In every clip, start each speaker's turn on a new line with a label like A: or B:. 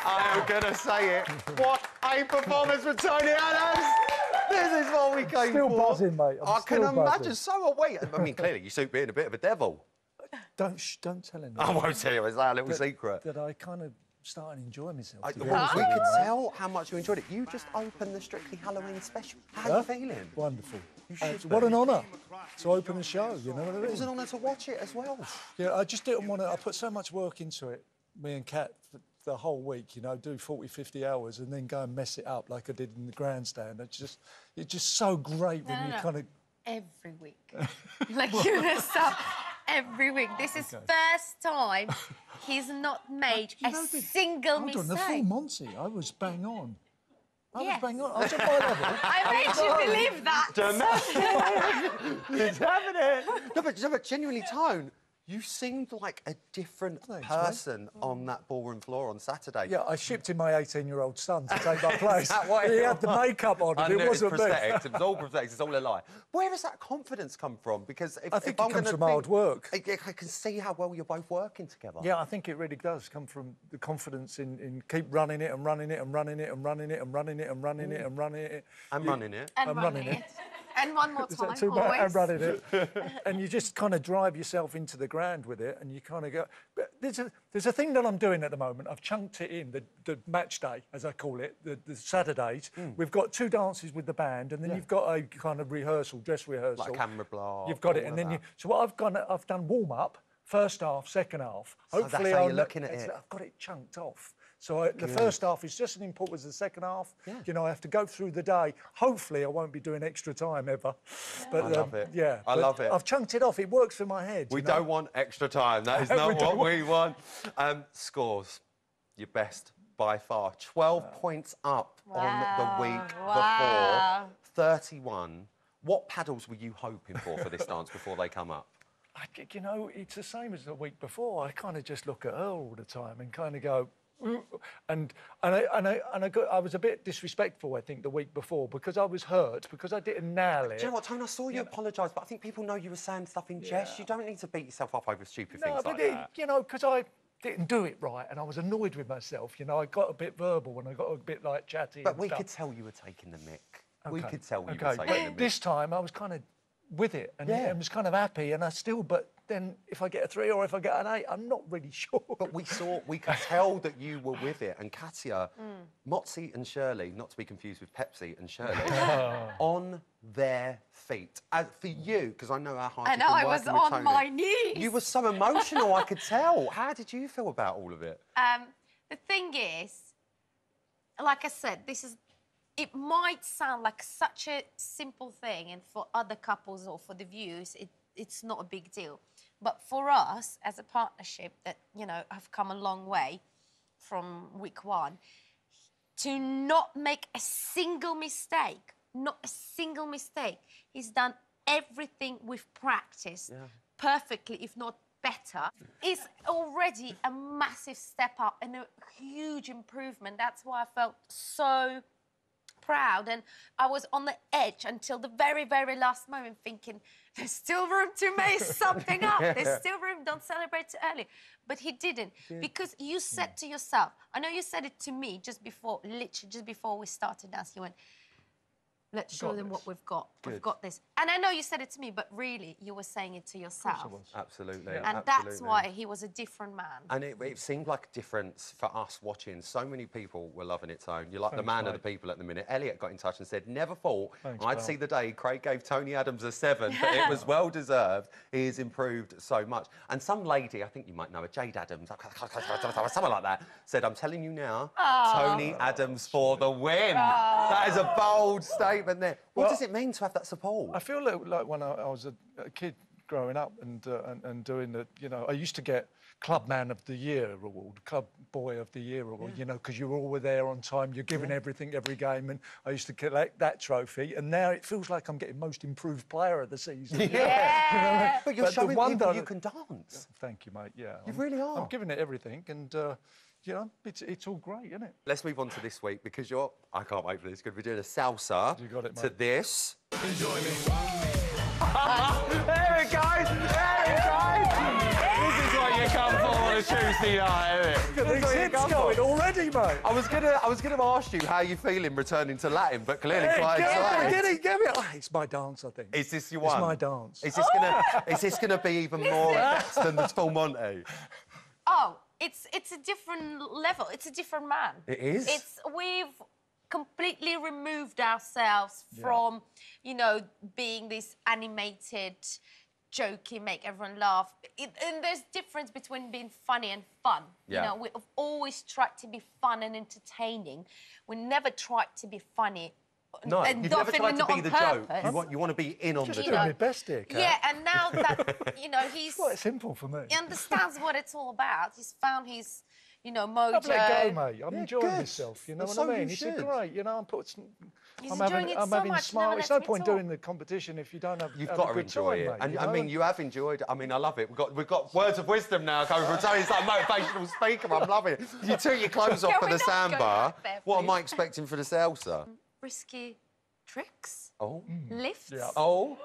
A: I'm going to say it. What a performance from Tony Adams! This is what we came
B: Still
A: for.
B: buzzing, mate.
A: I can imagine. So are we. I mean, clearly, you suit being a bit of a devil.
B: Don't tell him.
A: I won't tell you. It's our little secret.
B: That I kind of started to enjoy myself.
A: Well, we could tell how much you enjoyed it. You just opened the Strictly Halloween special. How are you feeling?
B: Wonderful.
A: What
B: an honour to open the show, you know what I mean?
A: It was an honour to watch it as well.
B: Yeah, I just didn't want to... I put so much work into it, me and Kat, the whole week, you know, do 40, 50 hours and then go and mess it up like I did in the grandstand. It's just so great when you kind of...
C: Every week. Like, you mess up every week. This is first time he's not made a single mistake.
B: Hold on, the full Monty, I was bang on. I was bang on. I was at my level.
C: I made you believe that.
A: It's happening. No, but genuinely, Tone, you seemed like a different person on that ballroom floor on Saturday.
B: Yeah, I shipped in my 18-year-old son to take my place.
A: Is that what
B: he had the makeup on, and it wasn't me.
A: Prosthetics. It was all prosthetics. It's all a lie. Where does that confidence come from? Because
B: I think it comes from hard work.
A: I can see how well you're both working together.
B: Yeah, I think it really does come from the confidence in keep running it and running it and running it and running it and running it and running it and running it.
A: And running it.
C: And running it. And one more time,
B: always. And running it. And you just kind of drive yourself into the ground with it, and you kind of go... But there's a thing that I'm doing at the moment. I've chunked it in, the match day, as I call it, the Saturdays. We've got 2 dances with the band, and then you've got a kind of rehearsal, dress rehearsal.
A: Like camera block.
B: You've got it, and then you... So what I've done warm-up, first half, second half.
A: So
B: Hopefully
A: that's how you're looking at it.
B: I've got it chunked off. So the first half is just as important as the second half.
A: Yeah.
B: You know, I have to go through the day. Hopefully, I won't be doing extra time ever. But,
A: I love it.
B: Yeah,
A: I love it.
B: I've chunked it off. It works for my head.
A: We don't want extra time. That is not what we want. Scores, your best by far. 12 points up on the week before. 31. What paddles were you hoping for this dance before they come up?
B: You know, it's the same as the week before. I kind of just look at her all the time and kind of go... And I was a bit disrespectful, I think, the week before because I was hurt, because I didn't nail it.
A: Do you know what, Tony? I saw you apologise, but I think people know you were saying stuff in jest. You don't need to beat yourself up over stupid things like that.
B: You know, because I didn't do it right and I was annoyed with myself. You know, I got a bit verbal and I got a bit, like, chatty.
A: But we could tell you were taking the mick. Okay. We could tell you were taking the mick.
B: This time I was kind of with it and I was kind of happy, and I still... But then if I get a 3 or if I get an 8, I'm not really sure.
A: But we could tell that you were with it. And Katya, Motzi and Shirley, not to be confused with Pepsi and Shirley, on their feet. For you, because I know how hard you've been
C: I was
A: working with
C: on
A: Tony.
C: my knees.
A: You were so emotional, I could tell. How did you feel about all of it?
C: The thing is, like I said, it might sound like such a simple thing, and for other couples or for the viewers, it's not a big deal. But for us, as a partnership that, you know, have come a long way from week 1, to not make a single mistake, not a single mistake. He's done everything we've practiced perfectly, if not better. It's already a massive step up and a huge improvement. That's why I felt so proud, and I was on the edge until the very, very last moment thinking, there's still room to mess something up. There's still room, don't celebrate too early. But he didn't, because you said to yourself, I know you said it to me just before, literally just before we started dance, you went, let's show them what we've got. We've got this. And I know you said it to me, but really, you were saying it to yourself.
A: Absolutely.
C: And that's why he was a different man.
A: And it seemed like a difference for us watching. So many people were loving it, Tone. You're like the man of the people at the minute. Elliot got in touch and said, never thought I'd see the day Craig gave Tony Adams a 7, but it was well-deserved. He has improved so much. And some lady, I think you might know her, Jade Adams, someone like that, said, I'm telling you now, Tony Adams for the win. That is a bold statement there. What does it mean to have that support?
B: I feel like when I was a kid growing up and doing the, you know, I used to get Club Man of the Year award, Club Boy of the Year award, you know, because you were always there on time, you're giving everything every game, and I used to collect that trophy, and now it feels like I'm getting Most Improved Player of the season.
C: Yeah.
B: You know?
A: But you're showing people you can dance.
B: Thank you, mate, yeah.
A: You really are.
B: I'm giving it everything, and... you know, it's all great, isn't it?
A: Let's move on to this week, because I can't wait for this, because we're doing a salsa to this.
D: Enjoy me.
A: There it goes! There it goes! This is what you come for, a Tuesday night, isn't it?
B: Look at these hits going already, mate.
A: I was gonna ask you how you feeling returning to Latin, but clearly quite excited.
B: Get it. Oh, it's my dance, I think.
A: Is this your one?
B: It's my dance.
A: Is this gonna be even more effects than the full Monty?
C: Oh, it's a different level. It's a different man.
A: It is?
C: We've completely removed ourselves from, you know, being this animated, jokey, make everyone laugh. And there's difference between being funny and fun.
A: Yeah.
C: You know, we've always tried to be fun and entertaining. We never tried to be funny.
A: No,
C: and
A: you've never tried to be the joke.
C: purpose.
A: You want to be in on the
B: Just
A: joke.
B: doing my best here, Kat.
C: Yeah, and now that, you know, he's...
B: It's quite simple for me.
C: He understands what it's all about. He's found his, you know, mojo.
B: I've let go, mate. I'm enjoying
A: good.
B: myself, you know
A: And
B: what
A: so
B: I mean?
A: you
B: It's
A: should.
B: great, you know,
C: He's enjoying it so
B: having
C: much,
B: smile.
C: never
B: It's no
C: lets me
B: point
C: talk.
B: doing the competition if you don't have
A: You've
B: have
A: got
B: a
A: to
B: good
A: enjoy
B: time,
A: it.
B: mate,
A: And
B: you
A: I
B: know?
A: mean, you have enjoyed it. I mean, I love it. We've got words of wisdom now coming from Tony. It's like motivational speaker. I'm loving it. You took your clothes off
C: Can
A: for
C: we
A: the
C: not go
A: samba.
C: back there,
A: What am I
C: please?
A: expecting for the salsa?
C: Risky tricks,
A: Oh.
C: lifts.
B: Yeah.
A: Oh.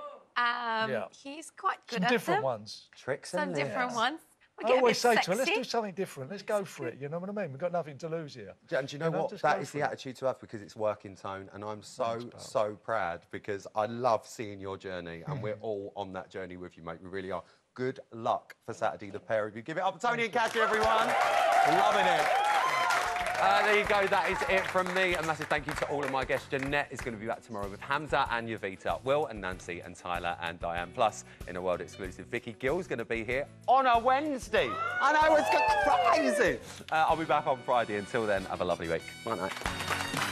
C: He's quite good
B: Some
C: at
B: different
C: them.
B: ones.
A: Tricks
C: Some
A: and
C: different
A: lifts.
C: ones.
B: I always say to her, let's do something different. Let's go for it. You know what I mean? We've got nothing to lose here.
A: And do you know what?
B: just
A: That
B: go
A: is
B: for
A: the
B: it.
A: attitude to have because it's working tone. And I'm
B: Thanks, pal.
A: so proud because I love seeing your journey and we're all on that journey with you, mate. We really are. Good luck for Saturday, the pair of you. Give it up to Tony and Katya, everyone. Loving it. There you go. That is it from me. A massive thank you to all of my guests. Jeanette is going to be back tomorrow with Hamza and Yavita, Will and Nancy and Tyler and Diane. Plus, in a world exclusive, Vicky Gill's going to be here on a Wednesday. I know, it's crazy. I'll be back on Friday. Until then, have a lovely week. Bye night.